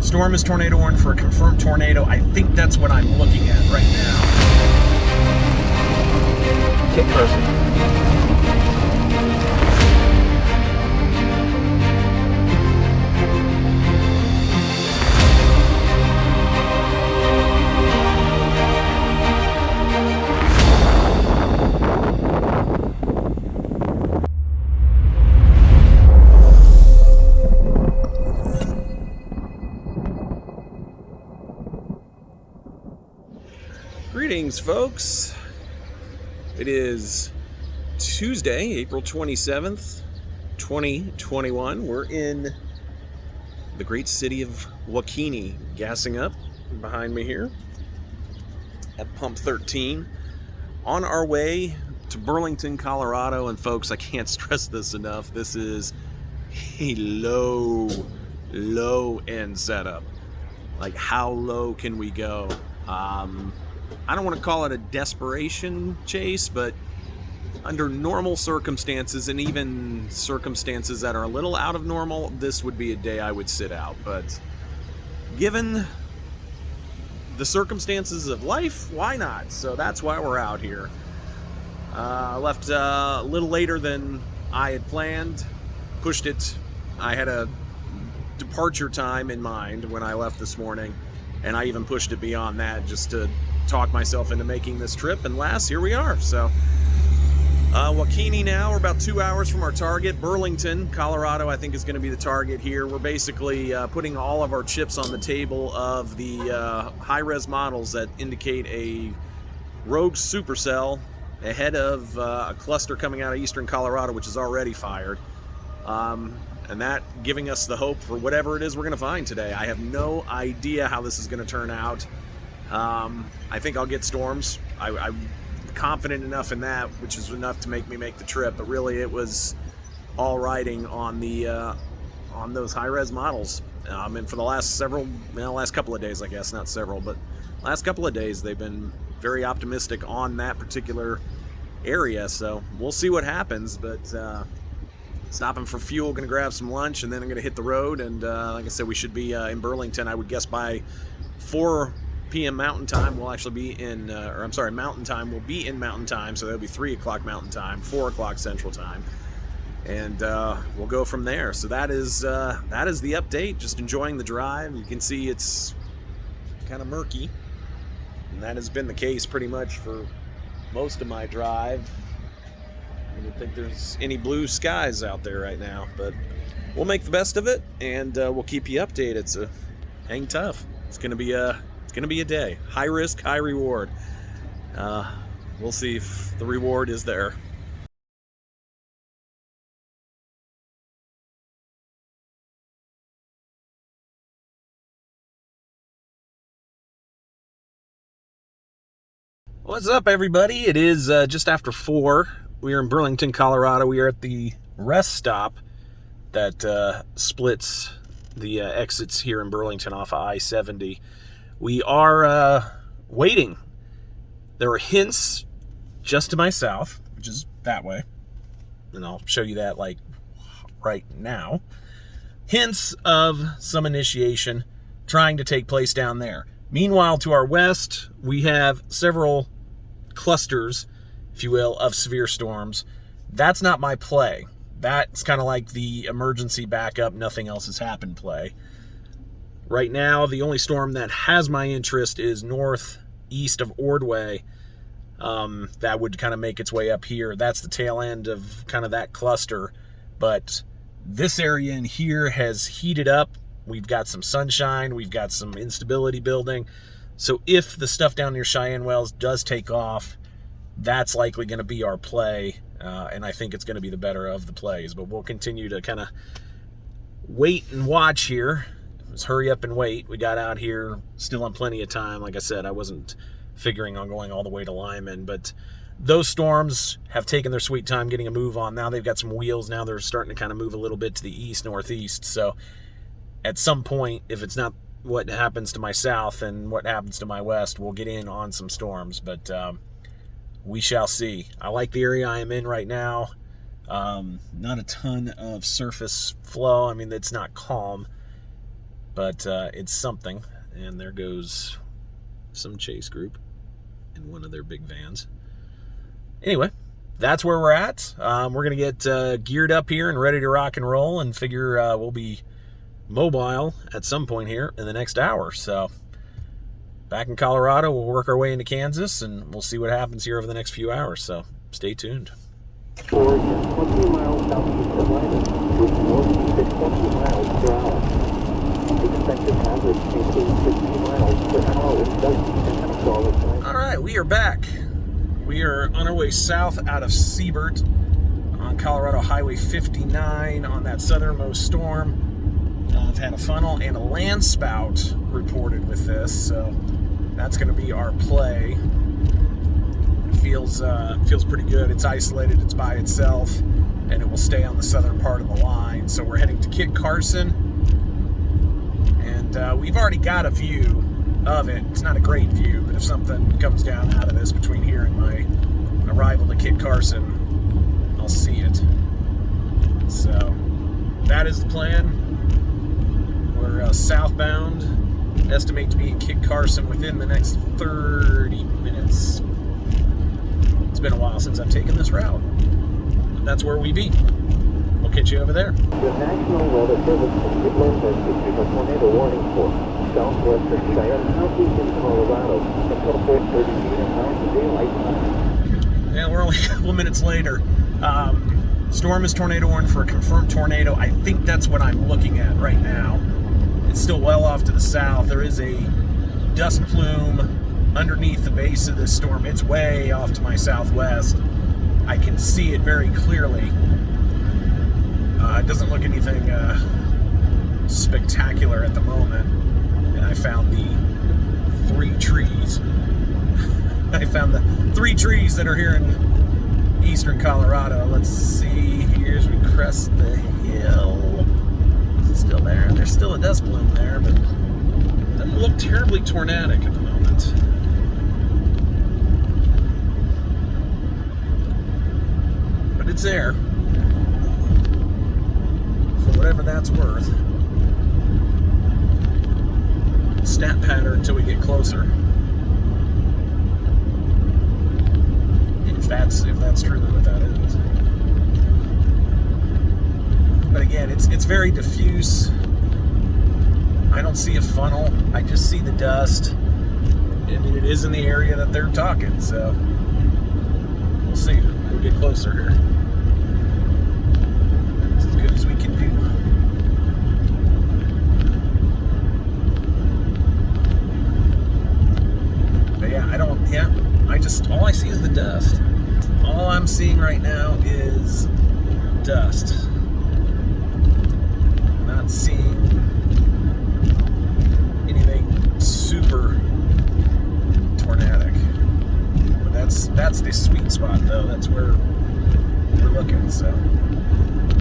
Storm is tornado warned for a confirmed tornado. I think that's what I'm looking at right now. Kit Carson. Greetings, folks. It is Tuesday, April 27th, 2021. We're in the great city of Wakeeney, gassing up behind me here at Pump 13. On our way to Burlington, Colorado. And folks, I can't stress this enough. This is a low end setup. Like, how low can we go? I don't want to call it a desperation chase, but under normal circumstances, and even circumstances that are a little out of normal, this would be a day I would sit out. But given the circumstances of life, why not? So that's why we're out here. I left a little later than I had planned. Pushed it. I had a departure time in mind when I left this morning, and I even pushed it beyond that just to talk myself into making this trip, and here we are. So Wakeeney now, we're about 2 hours from our target. Burlington, Colorado, I think is going to be the target here. We're basically putting all of our chips on the table of the high-res models that indicate a rogue supercell ahead of a cluster coming out of eastern Colorado, which is already fired, and that giving us the hope for whatever it is we're going to find today. I have no idea how this is going to turn out. I think I'll get storms. I'm confident enough in that, which is enough to make me make the trip. But really, it was all riding on the on those high-res models. And for the last last couple of days, I guess, not several, but last couple of days, they've been very optimistic on that particular area. So we'll see what happens. But stopping for fuel, going to grab some lunch, and then I'm going to hit the road. And like I said, we should be in Burlington, I would guess, by 4 p.m. Mountain Time. We'll actually be in, Mountain Time. We'll be in Mountain Time, so that'll be 3 o'clock Mountain Time, 4 o'clock Central Time, and we'll go from there. So that is the update. Just enjoying the drive. You can see it's kind of murky, and that has been the case pretty much for most of my drive. I don't think there's any blue skies out there right now, but we'll make the best of it, and we'll keep you updated. So hang tough. It's gonna be a day. High risk, high reward. We'll see if the reward is there. What's up, everybody? It is just after 4. We are in Burlington, Colorado. We are at the rest stop that splits the exits here in Burlington off of I-70. We are waiting. There are hints just to my south, which is that way, and I'll show you that like right now. Hints of some initiation trying to take place down there. Meanwhile, to our west, we have several clusters, if you will, of severe storms. That's not my play. That's kind of like the emergency backup, nothing else has happened play. Right now, the only storm that has my interest is northeast of Ordway. That would kind of make its way up here. That's the tail end of kind of that cluster. But this area in here has heated up. We've got some sunshine. We've got some instability building. So if the stuff down near Cheyenne Wells does take off, that's likely going to be our play. And I think it's going to be the better of the plays. But we'll continue to kind of wait and watch here. Let's hurry up and wait. We got out here still on plenty of time. Like I said, I wasn't figuring on going all the way to Lyman, but those storms have taken their sweet time getting a move on. Now they've got some wheels. Now they're starting to kind of move a little bit to the east, northeast. So at some point, if it's not what happens to my south and what happens to my west, we'll get in on some storms, but we shall see. I like the area I am in right now. Not a ton of surface flow. I mean, it's not calm, but it's something. And there goes some chase group in one of their big vans. Anyway, that's where we're at. We're going to get geared up here and ready to rock and roll, and figure we'll be mobile at some point here in the next hour. So back in Colorado, we'll work our way into Kansas, and we'll see what happens here over the next few hours. So stay tuned. Oregon, 20 miles southeast of Lyman, with northeast at 20 miles per hour. Expected hazard includes 60 miles per hour with dust and solid. All right, we are back. We are on our way south out of Seibert on Colorado Highway 59 on that southernmost storm. I've had a funnel and a land spout reported with this, so that's going to be our play. Feels pretty good. It's isolated, it's by itself, and it will stay on the southern part of the line. So we're heading to Kit Carson, and we've already got a view of it. It's not a great view, but if something comes down out of this between here and my arrival to Kit Carson, I'll see it. So that is the plan. We're southbound. Estimate to be in Kit Carson within the next 30 minutes. It's been a while since I've taken this route. That's where we be. We'll catch you over there. The National Weather Service has issued a tornado warning for southwestern Cheyenne, southeastern Colorado until 4:30 p.m. Mountain Daylight Time. Yeah, we're only a couple minutes later. Storm is tornado warned for a confirmed tornado. I think that's what I'm looking at right now. It's still well off to the south. There is a dust plume underneath the base of this storm. It's way off to my southwest. I can see it very clearly. It doesn't look anything spectacular at the moment. And I found the 3 trees. I found the 3 trees that are here in eastern Colorado. Let's see here as we crest the hill. Is it still there? There's still a dust plume there, but it doesn't look terribly tornadic at the moment. But it's there. For whatever that's worth. Stat pattern until we get closer. If that's truly what that is. But again, it's very diffuse. I don't see a funnel. I just see the dust. I mean, it is in the area that they're talking, so we'll see. We'll get closer here. It's as good as we can do. But yeah, all I see is the dust. All I'm seeing right now is dust. Not seeing anything super tornadic. But that's the sweet spot, though. That's where we're looking. So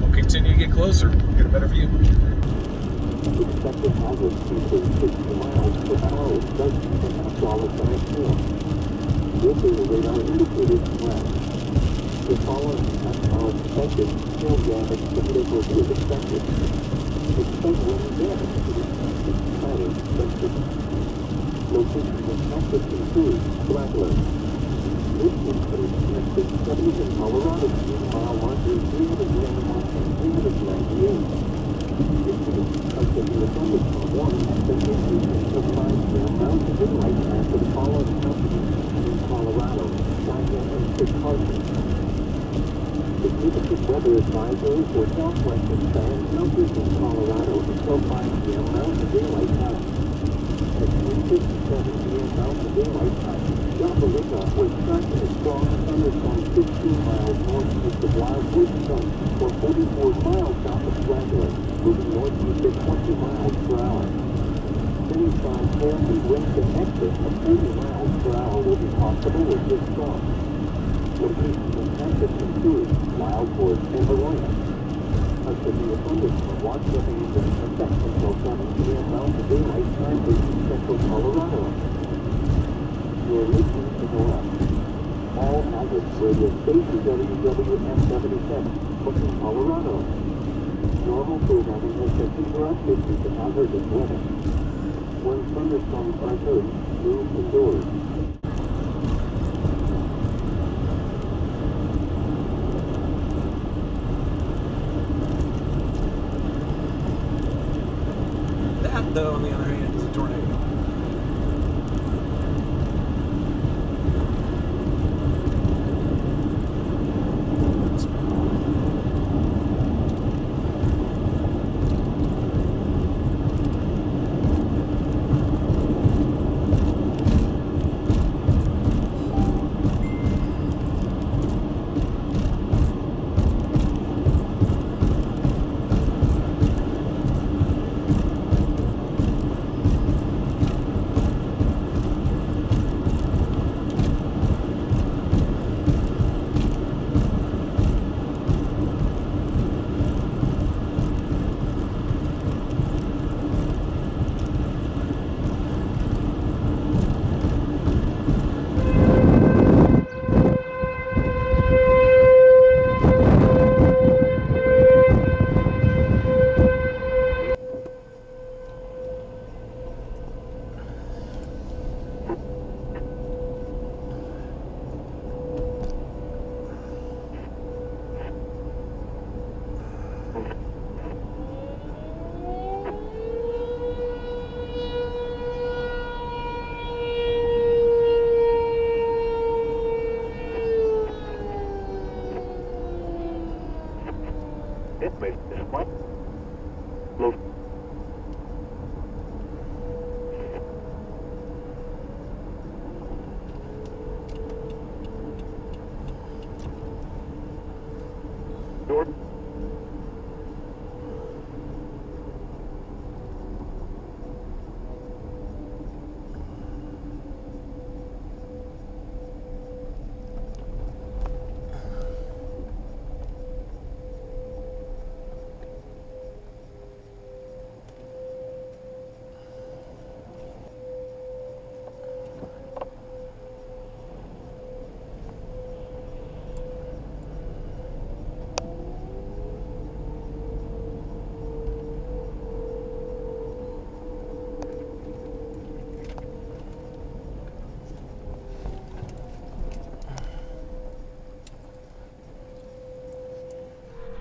we'll continue to get closer, get a better view. Expected hazard includes 60 miles per hour with dust and solid storm. This is a radar indicated threat. The following tests are expected. Hail damage significant is expected. Expect wind damage to be planning expected. Location expected includes Blackler. This includes connected studies in Colorado between mile markers 391 and 398. Expected to the thunderstorm warning expectation of 5 p.m. Mountain Daylight Time for the following companies in Colorado, Cheyenne, and Kit Carson. Significant weather advisory for southwestern Cheyenne, southeastern Colorado until 5 p.m. Mountain Daylight Time. At 3:57 p.m. Mountain Daylight Time, Laubach was tracking a strong thunderstorm 15 miles northeast of Wildwood Zone or 44 miles south of Flagler, moving northeast at 20 miles per hour. Many signs and winds in excess of 30 miles per hour will be possible with this storm. Locations in Texas include Wildwood and Arroyo. A severe thunderstorm watch remains in effect until 7 p.m. Mountain Daylight Time for central Colorado. You are listening to the left. All hazards radio station WWM 77, Brooklyn, Colorado. Normal programming has shifted for activity to hazardous weather. When thunderstorms are heard, move indoors. That, though, on the other hand, is a tornado.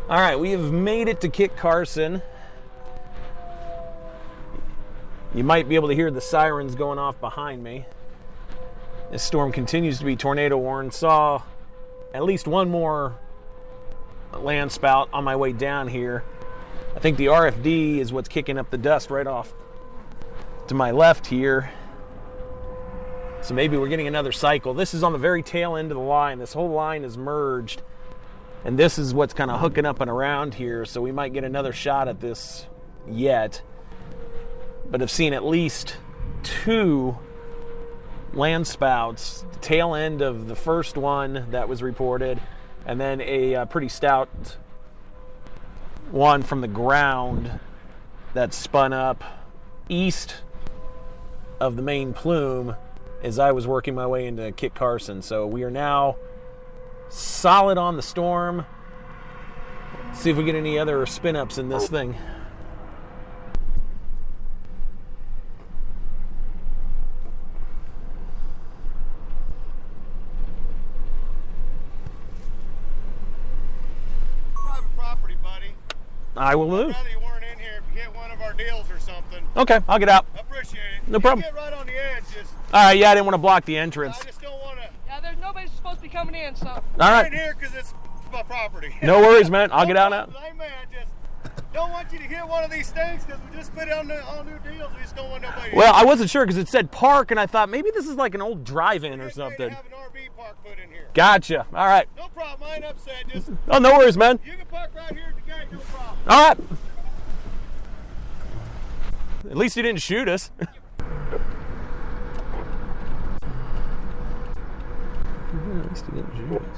All right, we have made it to Kit Carson. You might be able to hear the sirens going off behind me. This storm continues to be tornado warned. Saw at least one more land spout on my way down here. I think the RFD is what's kicking up the dust right off to my left here. So maybe we're getting another cycle. This is on the very tail end of the line. This whole line is merged. And this is what's kind of hooking up and around here, so we might get another shot at this yet. But I've seen at least 2 land spouts, the tail end of the first one that was reported, and then a pretty stout one from the ground that spun up east of the main plume as I was working my way into Kit Carson. So we are now solid on the storm. See if we get any other spin-ups in this thing. Private property, buddy. I will move. I'd rather you weren't in here if you hit one of our deals or something. Okay, I'll get out. I appreciate it. No problem. Get right on the edge. Just, All right, yeah, I didn't want to block the entrance. I just don't want to. Yeah, there's nobody supposed to be coming in, so. All I'm right. in here because it's my property. No worries, man. I'll get out now. Hey, man, just don't want you to hit one of these things because we just put it on all new deals. We just don't want nobody. Well, I wasn't sure because it said park, and I thought maybe this is like an old drive-in or We're getting ready to something. have an RV park put in here. Gotcha. All right. No problem. I ain't upset. Just Oh, no worries, man. you can park right here at the gate. No problem. All right. At least he didn't shoot us. At least he didn't shoot us.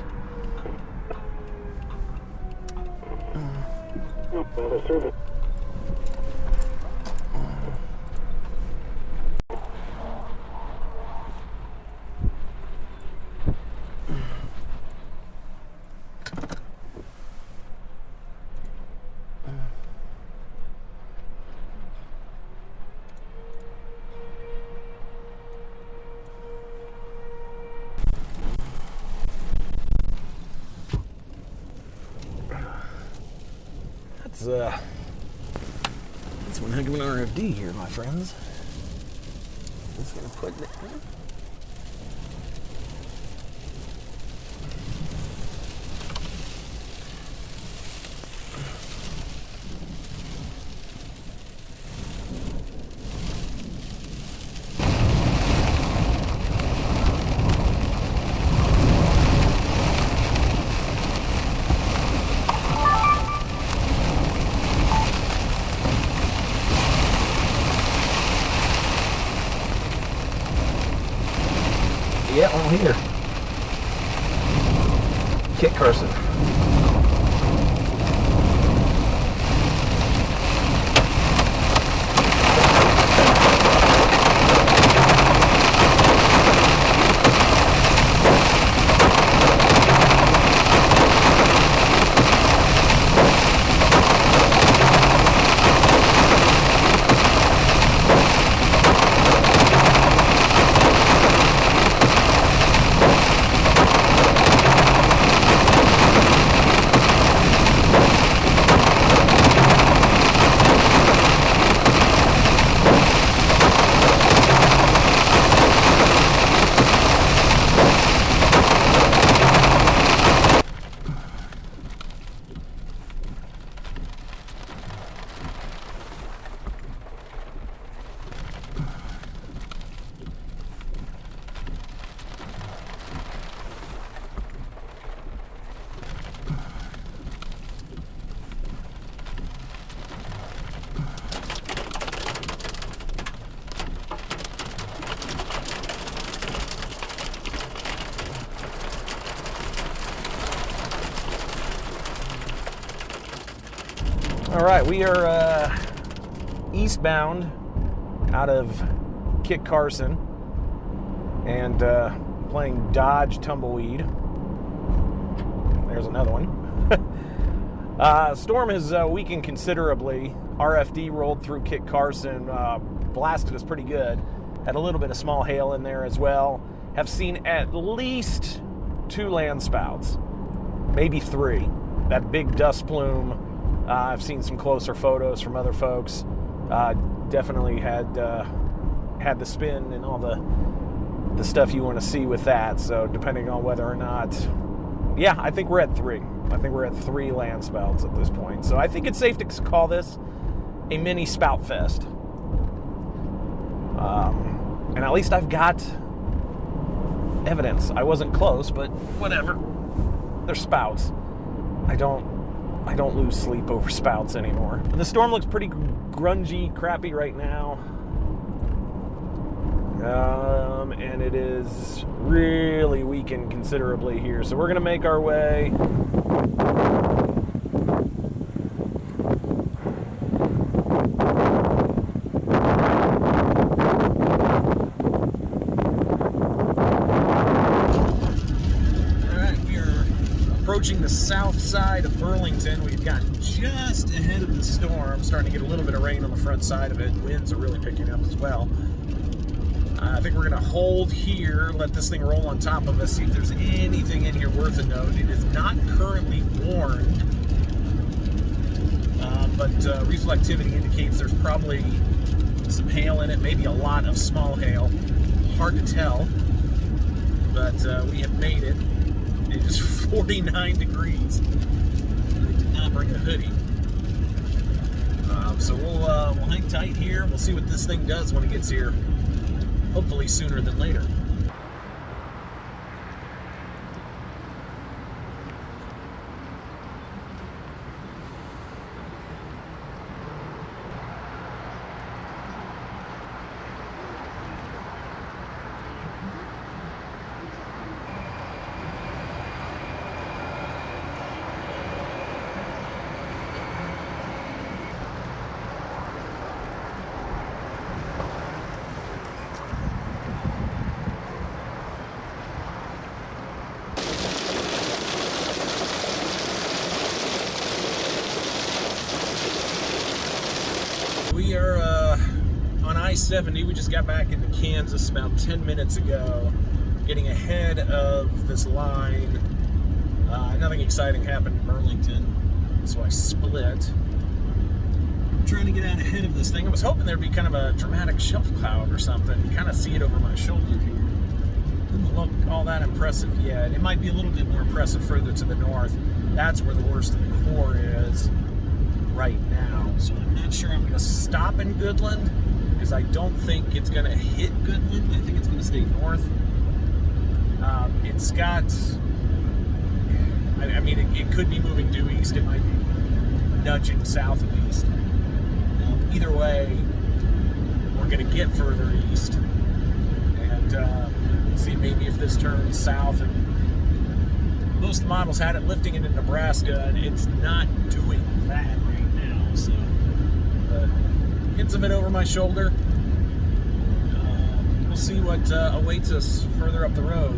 That's one heck of an RFD here, my friends. Just gonna put it there. Yeah, I'm here. Kit Carson. All right, we are eastbound out of Kit Carson and playing Dodge Tumbleweed. There's another one. Storm has weakened considerably. RFD rolled through Kit Carson, blasted us pretty good. Had a little bit of small hail in there as well. Have seen at least 2 land spouts, maybe 3. That big dust plume. I've seen some closer photos from other folks. Definitely had the spin and all the stuff you want to see with that. So depending on whether or not, yeah, I think we're at 3. I think we're at 3 land spouts at this point. So I think it's safe to call this a mini spout fest. And at least I've got evidence. I wasn't close, but whatever. They're spouts. I don't lose sleep over spouts anymore. The storm looks pretty grungy, crappy right now. And it is really weakened considerably here. So we're going to make our way. Approaching the south side of Burlington. We've gotten just ahead of the storm, starting to get a little bit of rain on the front side of it. Winds are really picking up as well. I think we're going to hold here, let this thing roll on top of us, see if there's anything in here worth a note. It is not currently warned, but reflectivity indicates there's probably some hail in it, maybe a lot of small hail. Hard to tell, but we have made it. It is 49 degrees. We did not bring a hoodie. So we'll hang tight here. We'll see what this thing does when it gets here. Hopefully sooner than later. We are on I-70. We just got back into Kansas about 10 minutes ago, getting ahead of this line. Nothing exciting happened in Burlington, so I split. trying to get out ahead of this thing. I was hoping there'd be kind of a dramatic shelf cloud or something. You kind of see it over my shoulder here. Doesn't look all that impressive yet. It might be a little bit more impressive further to the north. That's where the worst of the core is right now. So I'm not sure I'm going to stop in Goodland, because I don't think it's going to hit Goodland. I think it's going to stay north. It's got, I mean, it could be moving due east. It might be nudging south of east. Either way, we're going to get further east. And see maybe if this turns south. And most models had it lifting into Nebraska, and it's not doing that right now. So, hints of it over my shoulder. We'll see what awaits us further up the road.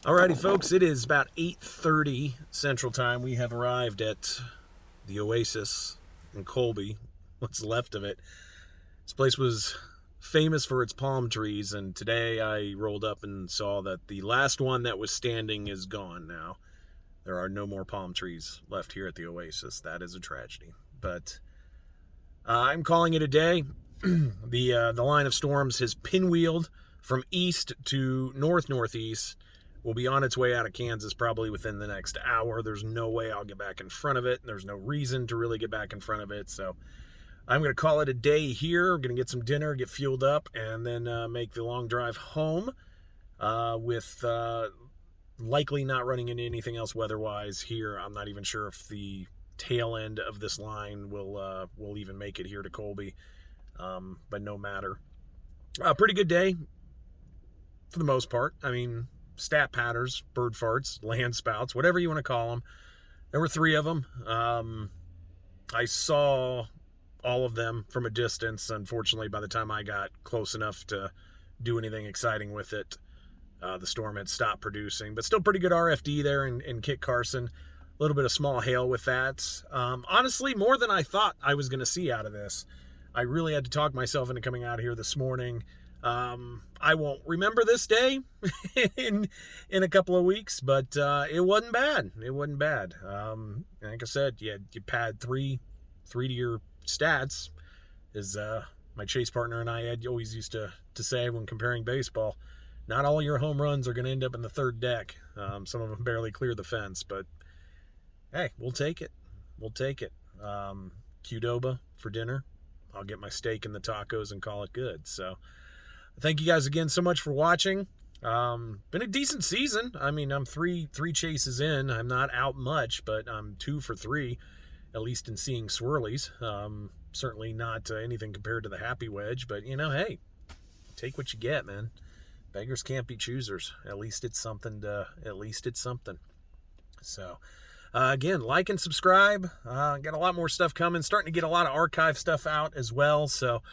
Alrighty, folks, it is about 8:30 Central Time. We have arrived at the Oasis in Colby, what's left of it. This place was famous for its palm trees, and today I rolled up and saw that the last one that was standing is gone now. There are no more palm trees left here at the Oasis. That is a tragedy. But I'm calling it a day. The line of storms has pinwheeled from east to northeast. Will be on its way out of Kansas probably within the next hour. There's no way I'll get back in front of it. There's no reason to really get back in front of it. So I'm going to call it a day here. I'm going to get some dinner, get fueled up, and then make the long drive home with likely not running into anything else weather-wise here. I'm not even sure if the tail end of this line will even make it here to Colby, but no matter. Pretty good day for the most part. I mean, stat patterns, bird farts, land spouts, whatever you want to call them. There were 3 of them. I saw all of them from a distance. Unfortunately, by the time I got close enough to do anything exciting with it, the storm had stopped producing. But still pretty good RFD there in Kit Carson. A little bit of small hail with that. Honestly, more than I thought I was going to see out of this. I really had to talk myself into coming out here this morning. I won't remember this day in a couple of weeks, but it wasn't bad. It wasn't bad. Like I said, you pad three to your stats, as my chase partner and I had always used to say when comparing baseball. Not all your home runs are going to end up in the third deck. Some of them barely clear the fence, but hey, we'll take it. We'll take it. Qdoba for dinner. I'll get my steak and the tacos and call it good. So thank you guys again so much for watching. Been a decent season. I mean, I'm three chases in. I'm not out much, but I'm 2 for 3, at least in seeing swirlies. Certainly not anything compared to the happy wedge, but you know, hey, take what you get, man. Beggars can't be choosers. At least it's something. So again, like and subscribe. Got a lot more stuff coming. Starting to get a lot of archive stuff out as well. So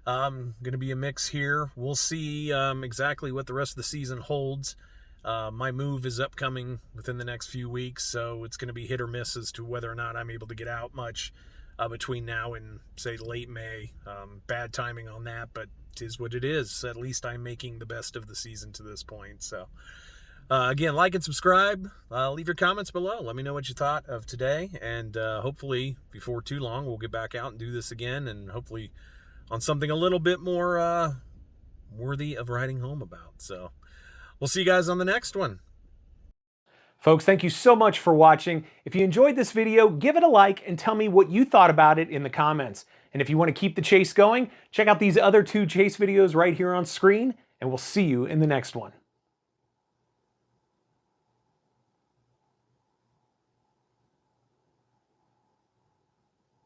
going to be a mix here. We'll see exactly what the rest of the season holds. My move is upcoming within the next few weeks, so it's going to be hit or miss as to whether or not I'm able to get out much between now and, say, late May. Bad timing on that, but it is what it is. At least I'm making the best of the season to this point. So again, like and subscribe. Leave your comments below. Let me know what you thought of today, and hopefully before too long we'll get back out and do this again, and hopefully on something a little bit more worthy of writing home about. So we'll see you guys on the next one. Folks, thank you so much for watching. If you enjoyed this video, give it a like and tell me what you thought about it in the comments. And if you want to keep the chase going, check out these other 2 chase videos right here on screen, and we'll see you in the next one.